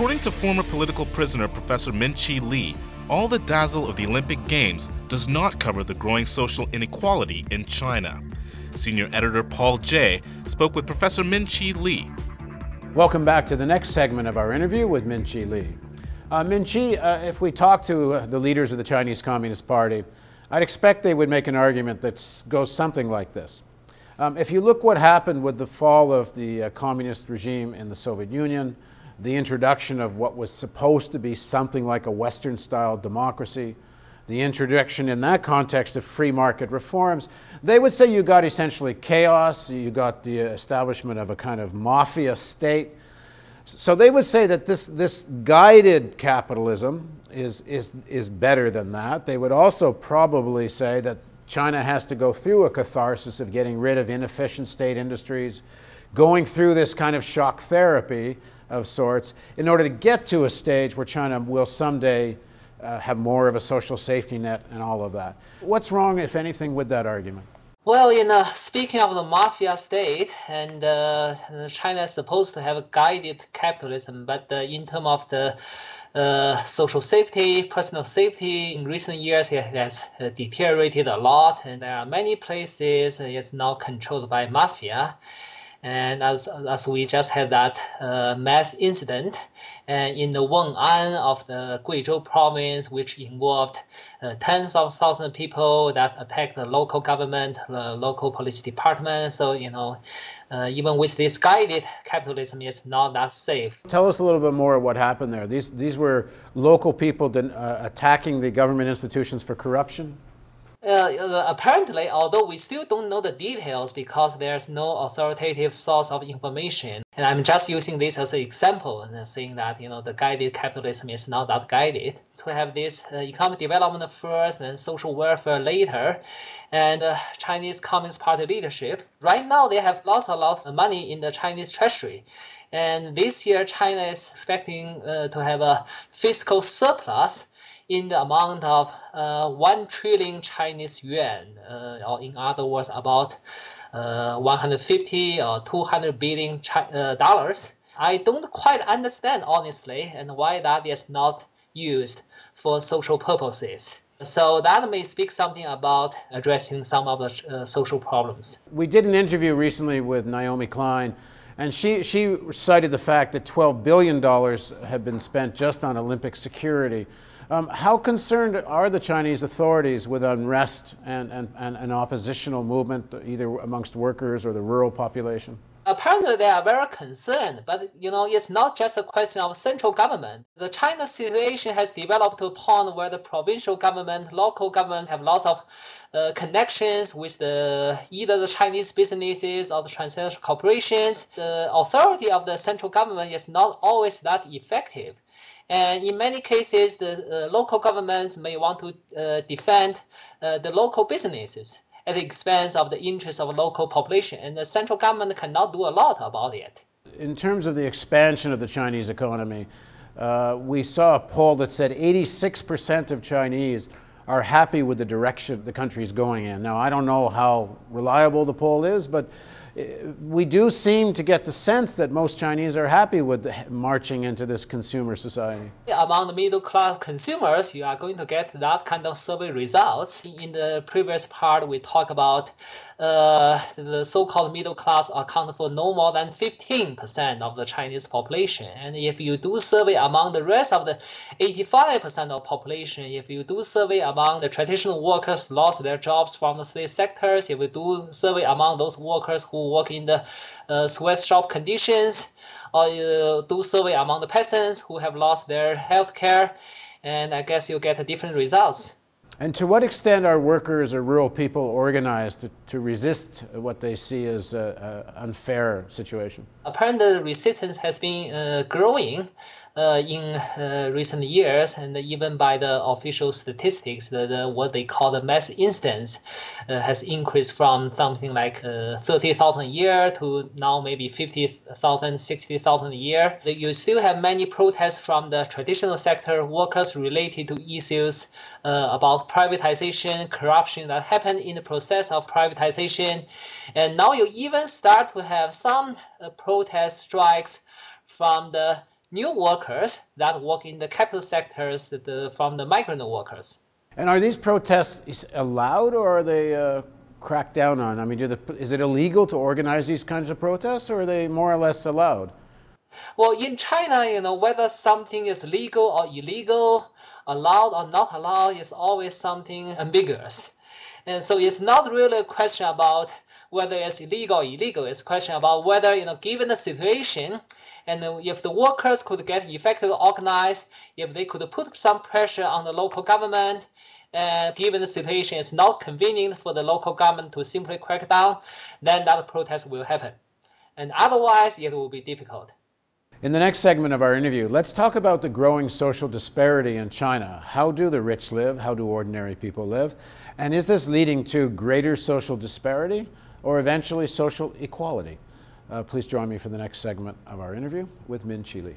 According to former political prisoner Professor Minqi Li, all the dazzle of the Olympic Games does not cover the growing social inequality in China. Senior editor Paul Jay spoke with Professor Minqi Li. Welcome back to the next segment of our interview with Minqi Li. Minqi, if we talk to the leaders of the Chinese Communist Party, I'd expect they would make an argument that goes something like this. If you look what happened with the fall of the communist regime in the Soviet Union, the introduction of what was supposed to be something like a Western-style democracy, the introduction in that context of free market reforms, they would say you got essentially chaos, you got the establishment of a kind of mafia state. So they would say that this guided capitalism is better than that. They would also probably say that China has to go through a catharsis of getting rid of inefficient state industries, going through this kind of shock therapy of sorts in order to get to a stage where China will someday have more of a social safety net and all of that. What's wrong, if anything, with that argument? Well, speaking of the mafia state, and China is supposed to have a guided capitalism, but in terms of the social safety, personal safety, in recent years it has deteriorated a lot, and there are many places it's now controlled by mafia. And as we just had that mass incident in the Weng'an of the Guizhou province, which involved tens of thousands of people that attacked the local government, the local police department. So, even with this guided capitalism, it's not that safe. Tell us a little bit more of what happened there. These were local people attacking the government institutions for corruption? Apparently, although we still don't know the details because there's no authoritative source of information, and I'm just using this as an example and saying that the guided capitalism is not that guided. To have this economic development first and social welfare later, and Chinese Communist Party leadership right now they have lost a lot of money in the Chinese treasury, and this year China is expecting to have a fiscal surplus in the amount of 1 trillion Chinese yuan, or in other words, about 150 or 200 billion dollars. I don't quite understand, honestly, and why that is not used for social purposes. So that may speak something about addressing some of the social problems. We did an interview recently with Naomi Klein, and she cited the fact that $12 billion had been spent just on Olympic security. How concerned are the Chinese authorities with unrest and an oppositional movement, either amongst workers or the rural population? Apparently, they are very concerned, but it's not just a question of central government. The China situation has developed to a point where the provincial government, local governments have lots of connections with either the Chinese businesses or the transnational corporations. The authority of the central government is not always that effective. And in many cases, the local governments may want to defend the local businesses at the expense of the interests of the local population, and the central government cannot do a lot about it. In terms of the expansion of the Chinese economy, we saw a poll that said 86% of Chinese are happy with the direction the country is going in. Now, I don't know how reliable the poll is, but we do seem to get the sense that most Chinese are happy with marching into this consumer society. Among the middle-class consumers, you are going to get that kind of survey results. In the previous part, we talk about the so-called middle class account for no more than 15% of the Chinese population. And if you do survey among the rest of the 85% of population, if you do survey among the traditional workers lost their jobs from the state sectors, if you do survey among those workers who work in the sweatshop conditions, or you do survey among the peasants who have lost their health care, and I guess you'll get different results. And to what extent are workers or rural people organized to resist what they see as an unfair situation? Apparently, the resistance has been growing in recent years, and even by the official statistics, what they call the mass incidence has increased from something like 30,000 a year to now maybe 50,000, 60,000 a year. You still have many protests from the traditional sector workers related to issues about privatization, corruption that happened in the process of privatization. And now you even start to have some protest strikes from the new workers that work in the capital sectors from the migrant workers. And are these protests allowed, or are they cracked down on? I mean, is it illegal to organize these kinds of protests, or are they more or less allowed? Well, in China, whether something is legal or illegal, allowed or not allowed, is always something ambiguous. And so it's not really a question about whether it's illegal or illegal. It's a question about whether, given the situation, and if the workers could get effectively organized, if they could put some pressure on the local government, given the situation is not convenient for the local government to simply crack down, then that protest will happen. And otherwise, it will be difficult. In the next segment of our interview, let's talk about the growing social disparity in China. How do the rich live? How do ordinary people live? And is this leading to greater social disparity or eventually social equality? Please join me for the next segment of our interview with Minqi Li.